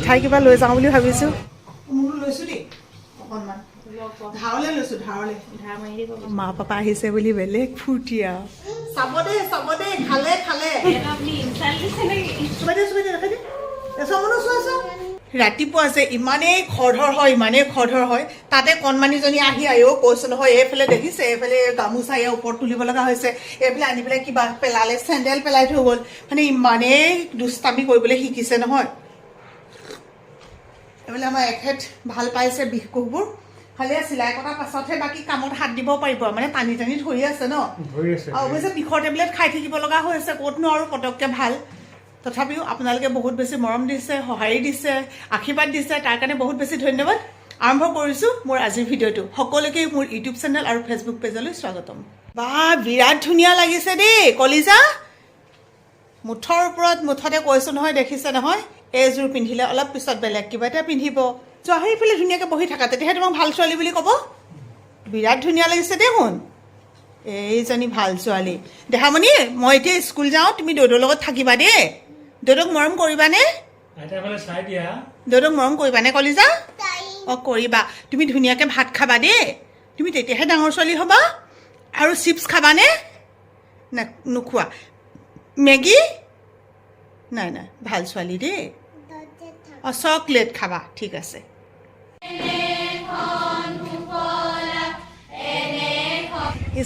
মিঠাই কিবা লৈ যাওঁ বুলি ভাবিছোঁ। মোৰো লৈছোঁ দেই অকণমান ধাৰলৈ লৈছোঁ ধাৰলৈ মা পাপা আহিছে বুলি বেলেগ ফূৰ্তি আৰু চাব দেই খালে ৰাতিপুৱা যে ইমানেই খৰধৰ হয় তাতে কণমানিজনী আহি আহিও কৈছোঁ নহয় এইফালে দেখিছে এইফালে গামোচা ইয়াৰ ওপৰত তুলিব লগা হৈছে এইফালে আনি পেলাই কিবা পেলালে চেণ্ডেল পেলাই থৈ গ'ল মানে ইমানেই দুষ্টামি কৰিবলৈ শিকিছে নহয়। এইফালে আমাৰ এখেত ভাল পাইছে বিষ কোষবোৰ খালি চিলাই কটাৰ পাছতহে বাকী কামত হাত দিব পাৰিব মানে টানি ধৰি আছে ন অৱশ্যে বিষৰ টেবলেট খাই থাকিব লগা হৈ আছে ক'তনো আৰু পটককৈ ভাল তথাপিও আপোনালোকে বহুত বেছি মৰম দিছে সঁহাৰি দিছে আশীৰ্বাদ দিছে তাৰ কাৰণে বহুত বেছি ধন্যবাদ। আৰম্ভ কৰিছোঁ মোৰ আজিৰ ভিডিঅ'টো সকলোকে মোৰ ইউটিউব চেনেল আৰু ফেচবুক পেজলৈ স্বাগতম। বা বিৰাট ধুনীয়া লাগিছে দেই কলিজা মুঠৰ ওপৰত মুঠতে কৈছোঁ নহয় দেখিছে নহয় এইযোৰ পিন্ধিলে অলপ পিছত বেলেগ কিবা এটা পিন্ধিব যোৱা সেইফালে ধুনীয়াকৈ বহি থাকা তেতিয়াহে তোমাক ভাল ছোৱালী বুলি ক'ব। বিৰাট ধুনীয়া লাগিছে দেখোন এইজনী ভাল ছোৱালী। দেহামণি মই এতিয়া স্কুল যাওঁ তুমি দৌদৰ লগত থাকিবা দেই দৌদক মৰম কৰিবানে কলিজা অঁ কৰিবা তুমি ধুনীয়াকৈ ভাত খাবা দেই তুমি তেতিয়াহে ডাঙৰ ছোৱালী হ'বা। আৰু চিপছ খাবানে নোখোৱা মেগী নাই ভাল ছোৱালী দেই অঁ চকলেট খাবা ঠিক আছে।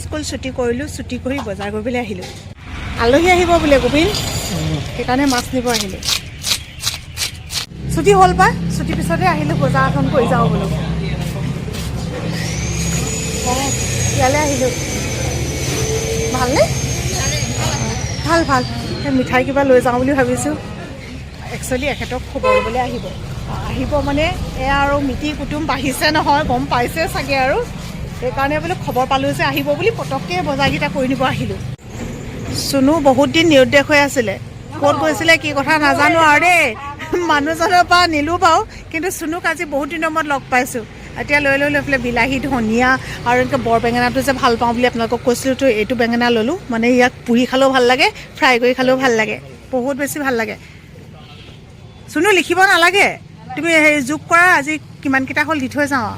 স্কুল ছুটি কৰিলোঁ ছুটি কৰি বজাৰ কৰিবলৈ আহিলোঁ আলহী আহিব বোলে গোবিন সেইকাৰণে মাছ নিব আহিলোঁ। ছুটি হ'ল পাই ছুটিৰ পিছতে আহিলোঁ বজাৰ এখন কৰি যাওঁ বোলো অঁ ইয়ালৈ আহিলোঁ। ভালনে ভাল সেই মিঠাই কিবা লৈ যাওঁ বুলি ভাবিছোঁ। একচুৱেলি এখেতক খবৰ ল'বলৈ আহিব মানে এয়া আৰু মিতিৰ কুটুম বাঢ়িছে নহয় গম পাইছে চাগে আৰু সেইকাৰণে বোলো খবৰ পালোঁ যে আহিব বুলি পটককৈ বজাৰকেইটা কৰি নিব আহিলোঁ। চুনু বহুত দিন নিৰুদ্দেশ হৈ আছিলে ক'ত গৈছিলে কি কথা নাজানো আৰু দেই মানুহজনৰ পৰা নিলোঁ বাৰু কিন্তু চুনুক আজি বহুত দিনৰ মূৰত লগ পাইছোঁ। এতিয়া লৈ পেলাই বিলাহী ধনিয়া আৰু এনেকৈ বৰ বেঙেনাটো যে ভাল পাওঁ বুলি আপোনালোকক কৈছিলোঁ তো এইটো বেঙেনা ল'লোঁ মানে ইয়াক পুৰি খালেও ভাল লাগে ফ্ৰাই কৰি খালেও ভাল লাগে বহুত বেছি ভাল লাগে। চুনু লিখিব নালাগে তুমি সেই যোগ কৰা আজি কিমানকেইটা হ'ল দি থৈ যাওঁ।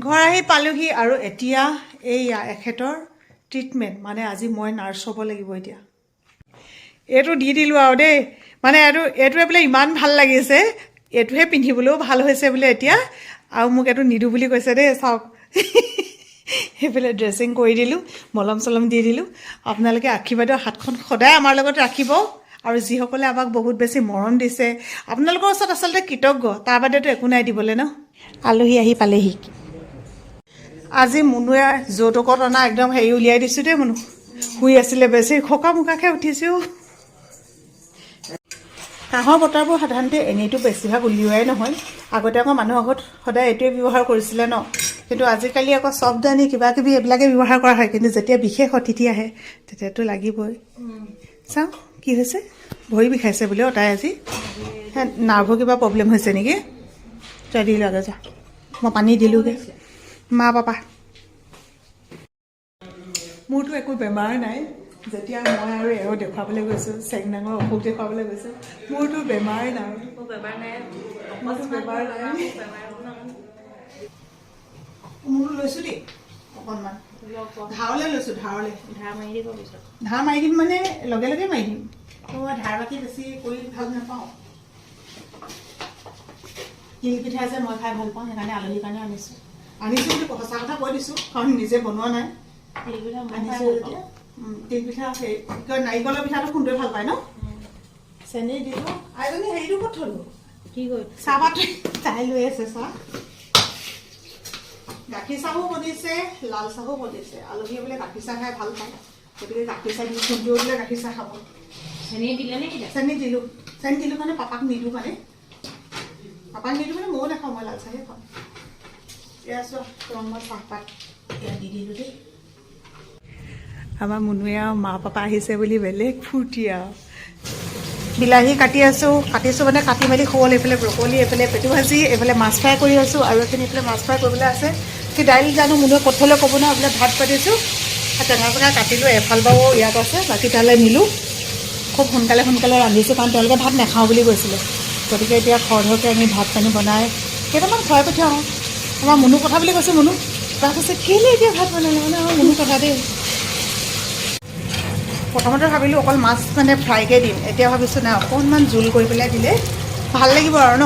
ঘৰ আহি পালোহি আৰু এতিয়া এইয়া এখেতৰ ট্ৰিটমেণ্ট মানে আজি মই নাৰ্ছ হ'ব লাগিব। এতিয়া এইটো দি দিলোঁ আৰু দেই মানে এইটোৱে বোলে ইমান ভাল লাগিছে এইটোহে পিন্ধিবলৈও ভাল হৈছে বোলে এতিয়া আৰু মোক এইটো নিদিওঁ বুলি কৈছে দেই চাওক সেইফালে ড্ৰেছিং কৰি দিলোঁ মলম চলম দি দিলোঁ। আপোনালোকে আশীৰ্বাদৰ হাতখন সদায় আমাৰ লগত ৰাখিব আৰু যিসকলে আমাক বহুত বেছি মৰম দিছে আপোনালোকৰ ওচৰত আচলতে কৃতজ্ঞ তাৰ বাদেতো একো নাই দিবলৈ ন। আলহী আহি পালেহি আজি মুনুৱে যৌতুকত অনা একদম হেৰি উলিয়াই দিছোঁ দেই মুনু শুই আছিলে বেছি খকা মোকাকৈ উঠিছোঁ। কাঁহৰ বটলবোৰ সাধাৰণতে এনেইতো বেছিভাগ উলিওৱাই নহয় আগতে আকৌ মানুহৰ ঘৰত সদায় এইটোৱে ব্যৱহাৰ কৰিছিলে ন কিন্তু আজিকালি আকৌ চবদানি কিবা কিবি এইবিলাকে ব্যৱহাৰ কৰা হয় কিন্তু যেতিয়া বিশেষ অতিথি আহে তেতিয়াতো লাগিবই। চাওঁ কি হৈছে ভৰি বিষাইছে বোলে তাই আজি নাৰ্ভৰ কিবা প্ৰব্লেম হৈছে নেকি তই দি লাগে যা মই পানী দিলোঁগৈ। মা পাপা মোৰতো একো বেমাৰ নাই যেতিয়া মই আৰু এওঁ দেখুৱাবলৈ গৈছোঁ চেংনাঙৰ অসুখ দেখুৱাবলৈ গৈছোঁ মোৰতো বেমাৰ নাই মোৰতো লৈছোঁ দেই অকণমান ধাৰলৈ লৈছোঁ ধাৰ মাৰি দিম মানে লগে মাৰি দিম মই ধাৰ বাকী বেছি কৰি ভাল নাপাওঁ। তিল পিঠা যে মই খাই ভাল পাওঁ সেইকাৰণে আলহীৰ কাৰণে আনিছোঁ বুলি সঁচা কথা কৈ দিছোঁ কাৰণ নিজে বনোৱা নাই আনিছোঁ যেতিয়া তিল পিঠা সেই নাৰিকলৰ পিঠাটো খুন্দুৱে ভাল পায় ন চেনি দিলোঁ আইজনী হেৰিটো ক'ত থলোঁ কি কৰি চাহপাত চাই লৈ আছে চাহ গাখীৰ চাহো বনিছে লাল চাহো বনিছে আলহীয়ে বোলে গাখীৰ চাহ খাই ভাল পায় গতিকে গাখীৰ চাহ দি খুন্দুৱে বোলে গাখীৰ চাহ খাব চেনি দিলে নে চেনি দিলোঁ মানে পাপাক নিদিওঁ মানে ময়ো নাখাওঁ মই লাল চাহে খাওঁ। এয়া চোৱা তোমাক মই চাহপাত এয়া দি দিলোঁ দেই। আমাৰ মুনুৱে আৰু মা পাপা আহিছে বুলি বেলেগ ফূৰ্তি আৰু বিলাহী কাটিছোঁ মানে কাটি মেলি হ'ল এইফালে ব্ৰকলি এইফালে পেটু ভাজি এইফালে মাছ ফ্ৰাই কৰি আছোঁ আৰু এইফালে মাছ ফ্ৰাই কৰিবলৈ আছে কি দাইল জানো মুনুৱে পঠিয়ালে ক'ব নহয় এইফালে ভাত পাতিছোঁ টেঙা চেঙা কাটিলোঁ এফাল বাৰু ইয়াত আছে বাকী তালৈ নিলোঁ খুব সোনকালে ৰান্ধিছোঁ কাৰণ তেওঁলোকে ভাত নাখাওঁ বুলি কৈছিলে গতিকে এতিয়া খৰধৰকৈ আমি ভাত পানী বনাই কেইটামান খুৱাই পঠিয়াওঁ আমাৰ মুনু কথা বুলি কৈছে মুনু তাত কৈছে কেলৈ এতিয়া ভাত বনালে মানে আমাৰ মুনু কথা দেই প্ৰথমতে ভাবিলোঁ অকল মাছ মানে ফ্ৰাইকৈ দিম এতিয়া ভাবিছোঁ নাই অকণমান জোল কৰি পেলাই দিলে ভাল লাগিব আৰু ন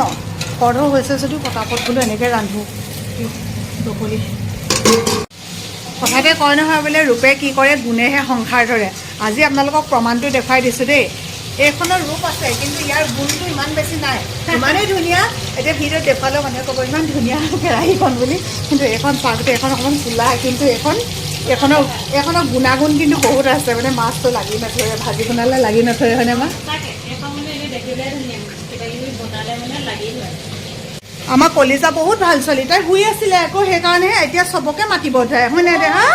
খৰধৰ হৈছে যদিও পটাপট বোলো এনেকৈ ৰান্ধোঁ বগলী কথাতে কয় নহয় বোলে ৰূপে কি কৰে গুণেহে সংসাৰ ধৰে আজি আপোনালোকক প্ৰমাণটো দেখুৱাই দিছোঁ দেই এইখনৰ ৰূপ আছে কিন্তু ইয়াৰ গুণটো ইমান বেছি নাই ইমানেই ধুনীয়া এতিয়া ভিডিঅ'ত দেখুৱালেও মানুহে ক'ব ইমান ধুনীয়া কেৰাহীখন বুলি কিন্তু এইখন চাওঁতে এইখন অকণমান চোলা কিন্তু এইখনৰ গুণাগুণ কিন্তু বহুত আছে মানে মাছটো লাগি নথৰে ভাজি বনালে লাগি নথৰে হয়নে মা আমাৰ কলিজা বহুত ভাল ছোৱালী তাই শুই আছিলে আকৌ সেইকাৰণেহে এতিয়া চবকে মাতিব ধৰে হয়নে দেহা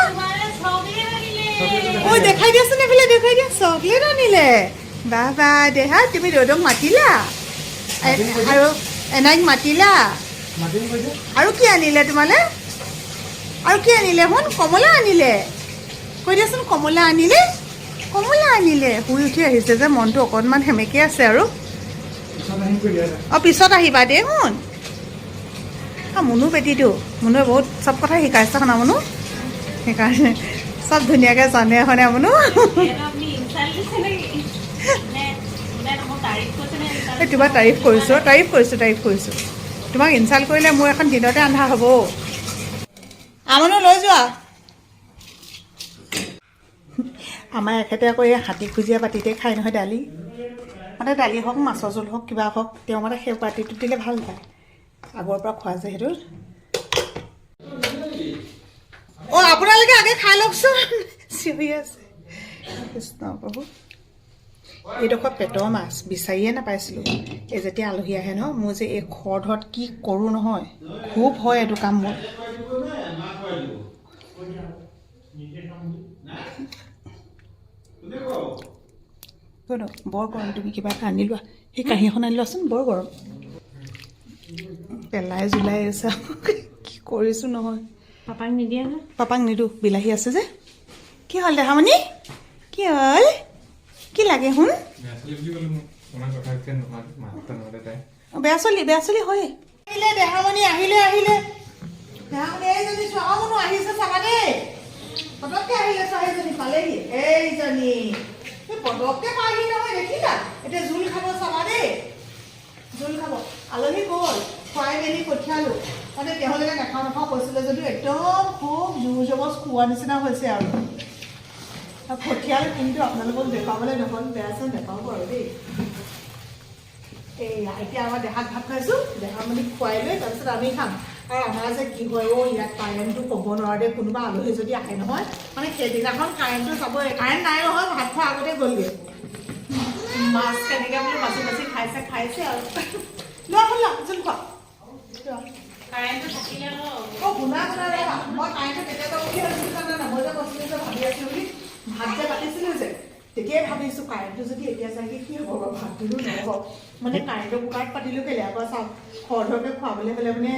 ঐ দেখাই দিয়াচোন এইফালে দেখাই দিয়া চকলেট আনিলে বাহ বাহ দেহা তুমি ৰ'দক মাতিলা আৰু এনাইক মাতিলা আৰু কি আনিলে তোমালে আৰু কি আনিলে শুন কমলা আনিলে কৈ দিয়াচোন কমলা আনিলে শুই উঠি আহিছে যে মনটো অকণমান সেমেকি আছে আৰু পিছত আহিবা দেই শুন মুনু বেটীটো মুনুৱে বহুত চব কথা শিকাইছে শুনা মুনু সেইকাৰণে চব ধুনীয়াকৈ জানে হয়নে মুনু তোমাক তাৰিফ কৰিছোঁ তোমাক ইনচাল্ট কৰিলে মোৰ এখন দিনতে আন্ধা হ'ব আমনো লৈ যোৱা আমাৰ এখেতে আকৌ এই হাতী খুজীয়া বাতিতে খায় নহয় দালি মানে দালি হওক মাছৰ জোল হওক কিবা হওক তেওঁ মানে সেই বাতিটোত দিলে ভাল পায় আগৰ পৰা খোৱা যায় সেইটো আপোনালোকে আগে খাই লওকচোন চিঞৰি আছে কৃষ্ণ প্ৰভু এইডোখৰ পেটৰ মাছ বিচাৰিয়ে নাপাইছিলোঁ এই যেতিয়া আলহী আহে ন মোৰ যে এই খৰধৰত কি কৰোঁ নহয় খুব হয় এইটো কাম মোৰ বৰ গৰম তুমি কিবা এটা আনি লোৱা সেই কাঁহী এখন আনি লোৱাচোন বৰ গৰম পেলাই জুলাই আছে কি কৰিছোঁ নহয় পাপাক নিদিয়ে ন পাপাক নিদিওঁ বিলাহী আছে যে কি হ'ল দেহামণি কি হ'ল কি লাগে শুন বেয়া চলি হয় দেহামণি আহিলে দেহামণি এইজনী চোৱা মনো আহিছে চাবা দেই পটককৈ আহিলে ছোৱালীজনী পালেহি এইজনী পটককৈ পাহি নহয় দেখিলা এতিয়া জোল খাব চাবা দেই জোল খাব আলহী গ'ল খুৱাই মেলি পঠিয়ালোঁ মানে তেওঁলোকে নাখাওঁ কৈছিলে যদিও একদম খুব জোৰ জবজ খোৱা নিচিনা হৈছে আৰু পঠিয়ালোঁ কিন্তু আপোনালোকক দেখুৱাবলৈ নহ'ল বেয়া চেন নেপাব আৰু দেই এই এতিয়া আমাৰ দেহাত ভাত খাইছোঁ দেহা মানে খুৱাই লৈ তাৰপিছত আমি খাম আৰু আমাৰ যে কি হয় ইয়াত কাৰেণ্টটো ক'ব নোৱাৰে কোনোবা আলহী যদি আহে নহয় মানে সেইদিনাখন কাৰেণ্টটো চাবই কাৰেণ্ট নাই নহয় ভাত খোৱা আগতে গ'লগৈ মাছ কেনেকৈ বোলো বাচি খাইছে আৰু লোৱা জোল খোৱা কাৰেণ্টটো থাকিলে শুনা মই কাৰেণ্টটো কেতিয়া যাব বুলি ভাবিছিলোঁ জানা মই যে কৈছিলোঁ যে ভাবি আছিলোঁ বুলি ভাত যে পাতিছিলোঁ যে তেতিয়াই ভাবিছোঁ কাৰেণ্টটো যদি এতিয়া যায়গৈ কি হ'ব বাৰু ভাতটোতো নহ'ব মানে কাৰেণ্টৰ কুকাৰত পাতিলোঁ কেলৈ আকৌ চাওক খৰধৰকৈ খুৱাবলৈ হ'লে মানে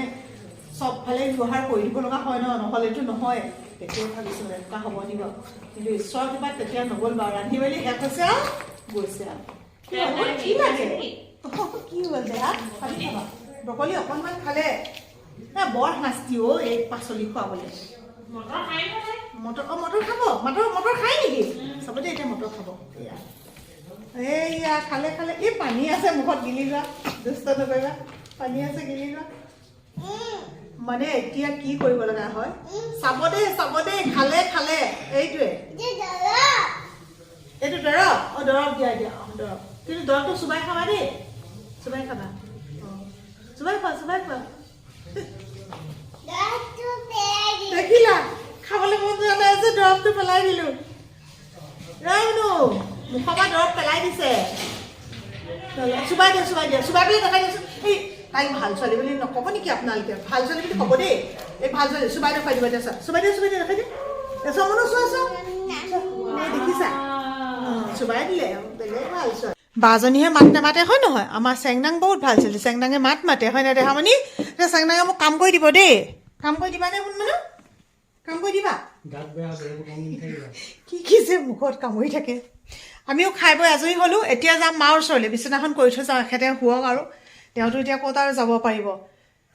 চবফালে ব্যৱহাৰ কৰি দিব লগা হয় নহ'লেতো নহয় তেতিয়াই ভাবিছোঁ এনেকুৱা হ'ব নিব কিন্তু ঈশ্বৰৰ কৃপাত তেতিয়া নগ'ল বাৰু ৰান্ধি মেলি শেষ হৈছে আৰু গৈছে আৰু কি লাগে কি হ'ল দেহা খালি খাবা ব্ৰকলি অকণমান খালে বৰ শাস্তি এই পাচলি খুৱাবলৈ মটৰ খাব মটৰ খায় নেকি চবতে এতিয়া মটৰ খাব এয়া খালে এই পানী আছে মুখত গিলি লোৱা দুষ্ট নকৰিবা পানী আছে গিলি লোৱা মানে এতিয়া কি কৰিব লগা হয় চাব দেই খালে এইটোৱে এইটো দৰৱ দিয়া দৰৱ কিন্তু দৰৱটো চুবাই খাবা দেই চুবাই খাবা চুবাই খোৱা দেখিলা খাবলৈ মন যোৱা নাই যে দৰৱটো পেলাই দিলোঁ মুখৰ পৰা দৰৱ পেলাই দিছে চুবাই পেলাই দেখাই দিছোঁ এই তাইক ভাল ছোৱালী বুলি নক'ব নেকি আপোনালোকে ভাল ছোৱালী বুলি ক'ব দেই এই ভাল ছোৱালী চুবাই দেখুৱাই দিব এতিয়া চুবাই দিয়া দেখাই দিয়ে চব মানুহ চোৱা দেখিছা চুবাই দিলে বেলেগ ভাল ছোৱালী বাজনীহে মাত নামাতে হয় নহয় আমাৰ চেংনাং বহুত ভাল ছোৱালী চেংনাঙে মাত মাতে হয় নাই দেহামণি চেংনাঙে মোক কাম কৰি দিব দেই কাম কৰি দিবানে শুন মানুহ কাম কৰি দিবা কি যে মুখত কামুৰি থাকে আমিও খাই বৈ আজৰি হ'লোঁ এতিয়া যাম মাৰ ওচৰলৈ বিচনাখন কৰি থৈ যাওঁ এখেতে শুৱক আৰু তেওঁতো এতিয়া ক'ত আৰু যাব পাৰিব।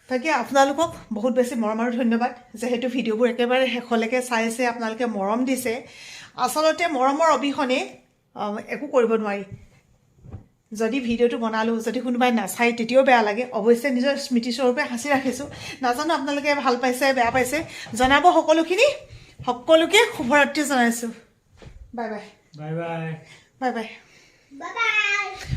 তাকে আপোনালোকক বহুত বেছি মৰম আৰু ধন্যবাদ, যিহেতু ভিডিঅ'বোৰ একেবাৰে শেষলৈকে চাইছে, আপোনালোকে মৰম দিছে। আচলতে মৰমৰ অবিহনে একো কৰিব নোৱাৰি। যদি ভিডিঅ'টো বনালোঁ, যদি কোনোবাই নাচায় তেতিয়াও বেয়া লাগে। অৱশ্যে নিজৰ স্মৃতিস্বৰূপে সাঁচি ৰাখিছোঁ। নাজানো আপোনালোকে ভাল পাইছে বেয়া পাইছে, জনাব সকলোকে শুভৰাত্ৰি জনাইছোঁ। Bye bye bye bye bye bye Bye bye.